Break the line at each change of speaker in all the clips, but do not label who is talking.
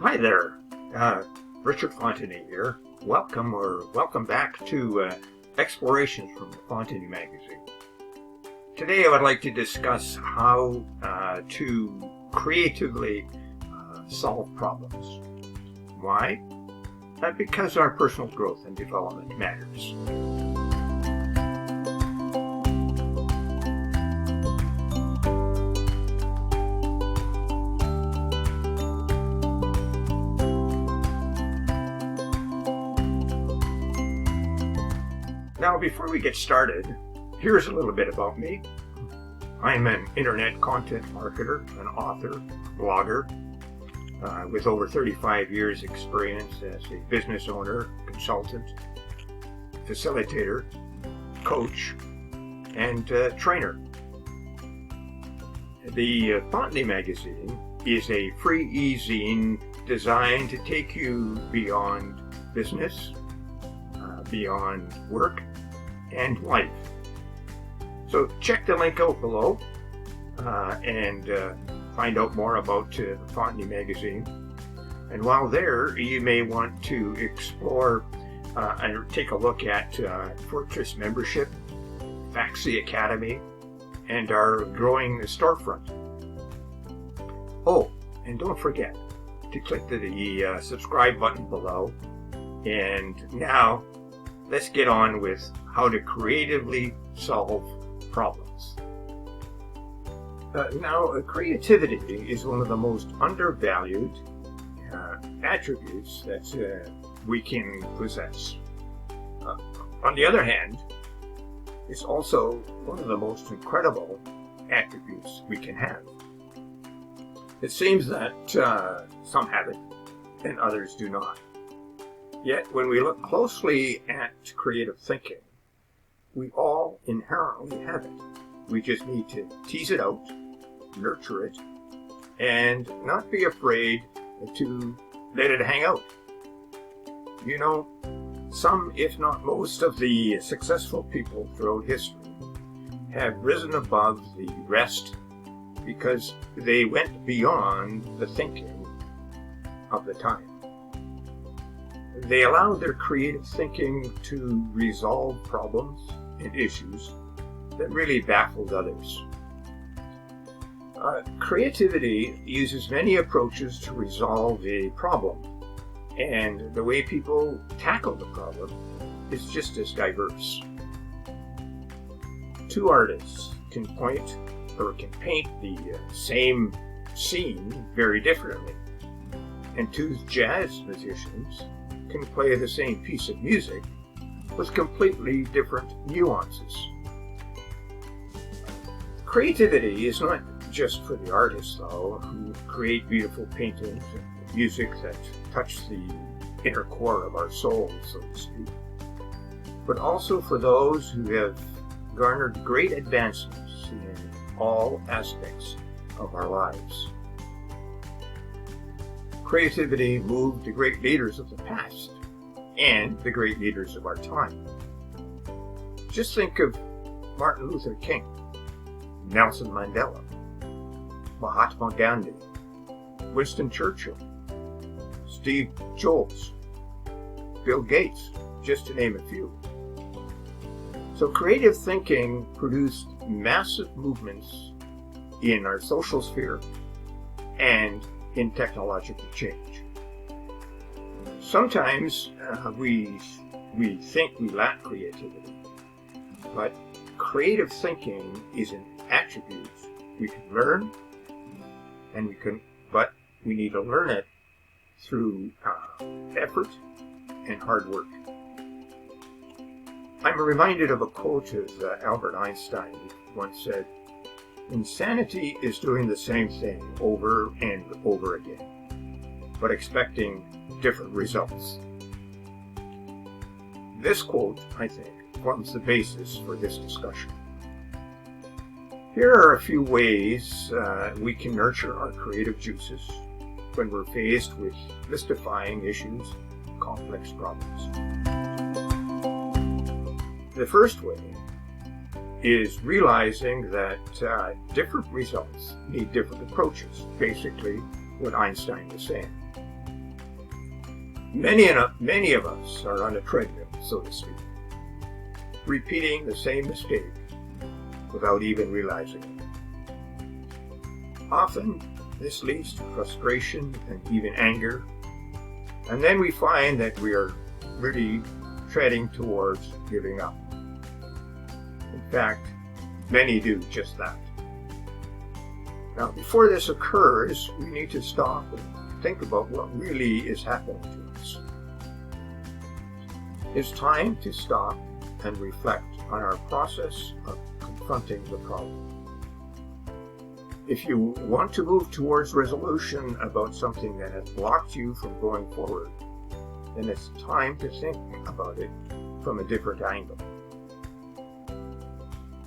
Hi there, Richard Fontanie here. Welcome back to Explorations from Fontanie Magazine. Today I would like to discuss how to creatively solve problems. Why? Because our personal growth and development matters. Now, before we get started, here's a little bit about me. I'm an internet content marketer, an author, blogger, with over 35 years experience as a business owner, consultant, facilitator, coach, and trainer. The Fontanie Magazine is a free e-zine designed to take you beyond business, beyond work, and life. So check the link out below and find out more about the Fontanie Magazine. And while there, you may want to explore and take a look at Fortress membership, Faxi Academy, and our growing storefront. Oh, and don't forget to click the subscribe button below. And now, let's get on with how to creatively solve problems. Now, creativity is one of the most undervalued attributes that we can possess. On the other hand, it's also one of the most incredible attributes we can have. It seems that some have it and others do not. Yet, when we look closely at creative thinking, we all inherently have it. We just need to tease it out, nurture it, and not be afraid to let it hang out. You know, some, if not most, of the successful people throughout history have risen above the rest because they went beyond the thinking of the time. They allowed their creative thinking to resolve problems and issues that really baffled others. Creativity uses many approaches to resolve a problem, and the way people tackle the problem is just as diverse. Two artists can paint the same scene very differently, and two jazz musicians can play the same piece of music with completely different nuances. Creativity is not just for the artists, though, who create beautiful paintings and music that touch the inner core of our souls, so to speak, but also for those who have garnered great advancements in all aspects of our lives. Creativity moved the great leaders of the past and the great leaders of our time. Just think of Martin Luther King, Nelson Mandela, Mahatma Gandhi, Winston Churchill, Steve Jobs, Bill Gates, just to name a few. So creative thinking produced massive movements in our social sphere and in technological change. Sometimes we think we lack creativity, but creative thinking is an attribute we can learn, but we need to learn it through effort and hard work. I'm reminded of a quote of Albert Einstein, who once said, "Insanity is doing the same thing over and over again, but expecting different results." This quote, I think, forms the basis for this discussion. Here are a few ways we can nurture our creative juices when we're faced with mystifying issues, complex problems. The first way is realizing that different results need different approaches, basically what Einstein was saying. Many of us are on a treadmill, so to speak, repeating the same mistake without even realizing it. Often, this leads to frustration and even anger, and then we find that we are really treading towards giving up. In fact, many do just that. Now, before this occurs, we need to stop and think about what really is happening to us. It's time to stop and reflect on our process of confronting the problem. If you want to move towards resolution about something that has blocked you from going forward, then it's time to think about it from a different angle.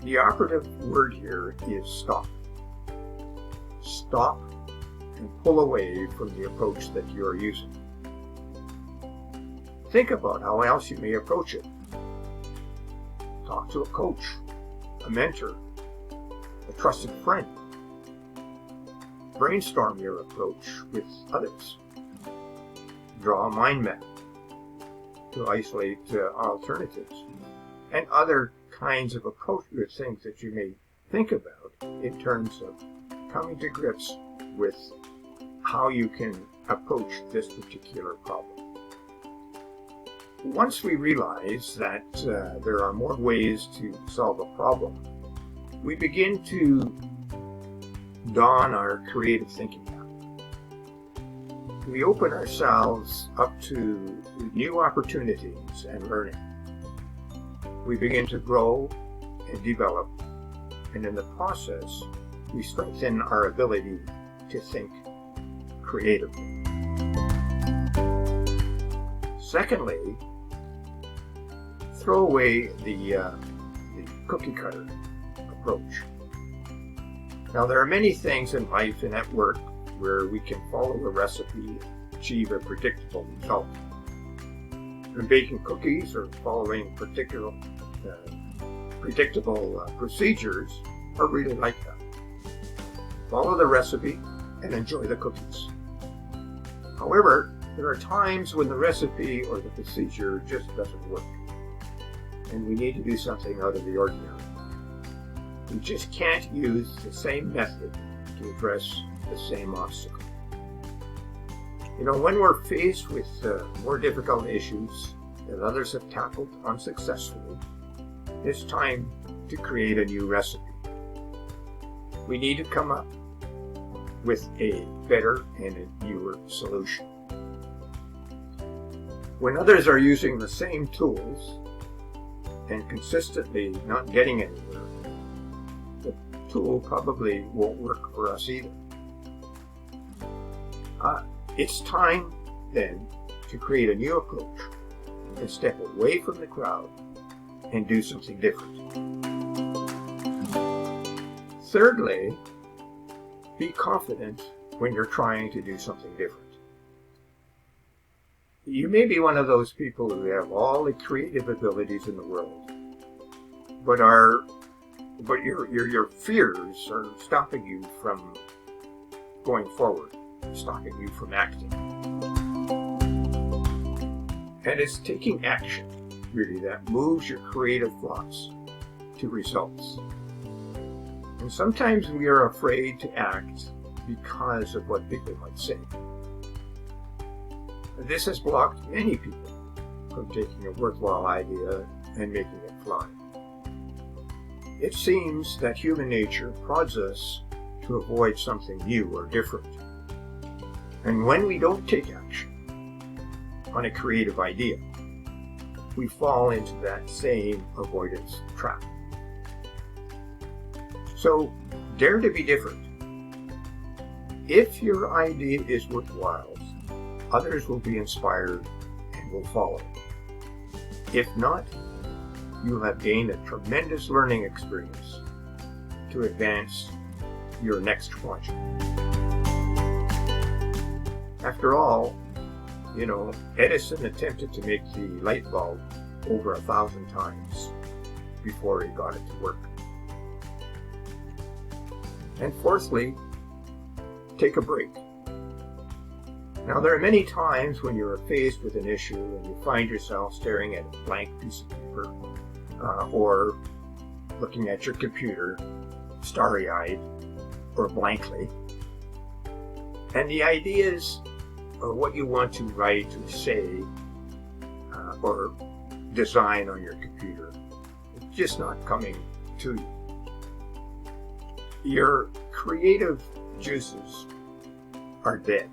The operative word here is stop. Stop and pull away from the approach that you are using. Think about how else you may approach it. Talk to a coach, a mentor, a trusted friend. Brainstorm your approach with others. Draw a mind map to isolate alternatives and other kinds of appropriate things that you may think about in terms of coming to grips with how you can approach this particular problem. Once we realize that there are more ways to solve a problem, we begin to don our creative thinking hat. We open ourselves up to new opportunities and learning. We begin to grow and develop, and in the process, we strengthen our ability to think creatively. Secondly, throw away the cookie cutter approach. Now, there are many things in life and at work where we can follow a recipe and achieve a predictable result. And baking cookies or following predictable procedures are really like that. Follow the recipe and enjoy the cookies. However, there are times when the recipe or the procedure just doesn't work, and we need to do something out of the ordinary. We just can't use the same method to address the same obstacle. You know, when we're faced with more difficult issues that others have tackled unsuccessfully, it's time to create a new recipe. We need to come up with a better and a newer solution. When others are using the same tools and consistently not getting anywhere, the tool probably won't work for us either. It's time then to create a new approach and step away from the crowd and do something different. Thirdly, be confident when you're trying to do something different. You may be one of those people who have all the creative abilities in the world, but your fears are stopping you from going forward, stopping you from acting. And it's taking action, really, that moves your creative thoughts to results. And sometimes we are afraid to act because of what people might say. This has blocked many people from taking a worthwhile idea and making it fly. It seems that human nature prods us to avoid something new or different. And when we don't take action on a creative idea, we fall into that same avoidance trap. So, dare to be different. If your idea is worthwhile, others will be inspired and will follow. If not, you'll have gained a tremendous learning experience to advance your next project. After all, you know, Edison attempted to make the light bulb over 1,000 times before he got it to work. And fourthly, take a break. Now, there are many times when you're faced with an issue and you find yourself staring at a blank piece of paper or looking at your computer, starry-eyed or blankly. And the ideas or what you want to write or say or design on your computer is just not coming to you. Your creative juices are dead.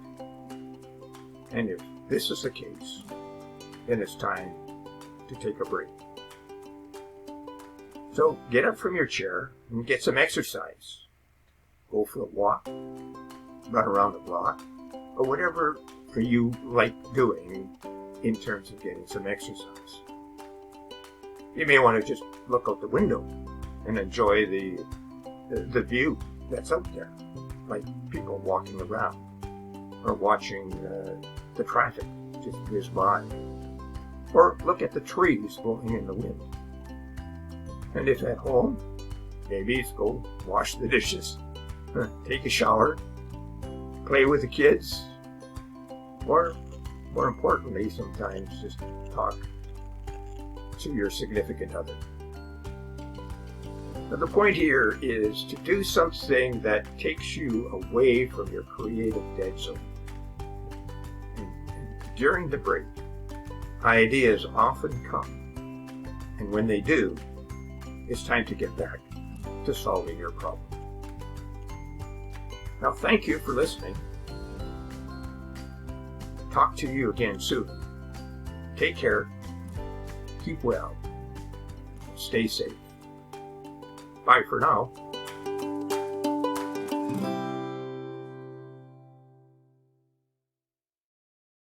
And if this is the case, then it's time to take a break. So get up from your chair and get some exercise. Go for a walk, run around the block, or whatever you like doing in terms of getting some exercise. You may want to just look out the window and enjoy the view that's out there, like people walking around or watching the traffic just whiz by, or look at the trees blowing in the wind. And if at home, maybe it's go wash the dishes, take a shower, play with the kids, or more importantly, sometimes just talk to your significant other. Now, the point here is to do something that takes you away from your creative dead zone. And during the break, ideas often come, and when they do, it's time to get back to solving your problem. Now, thank you for listening. Talk to you again soon. Take care, keep well, stay safe. Bye for now.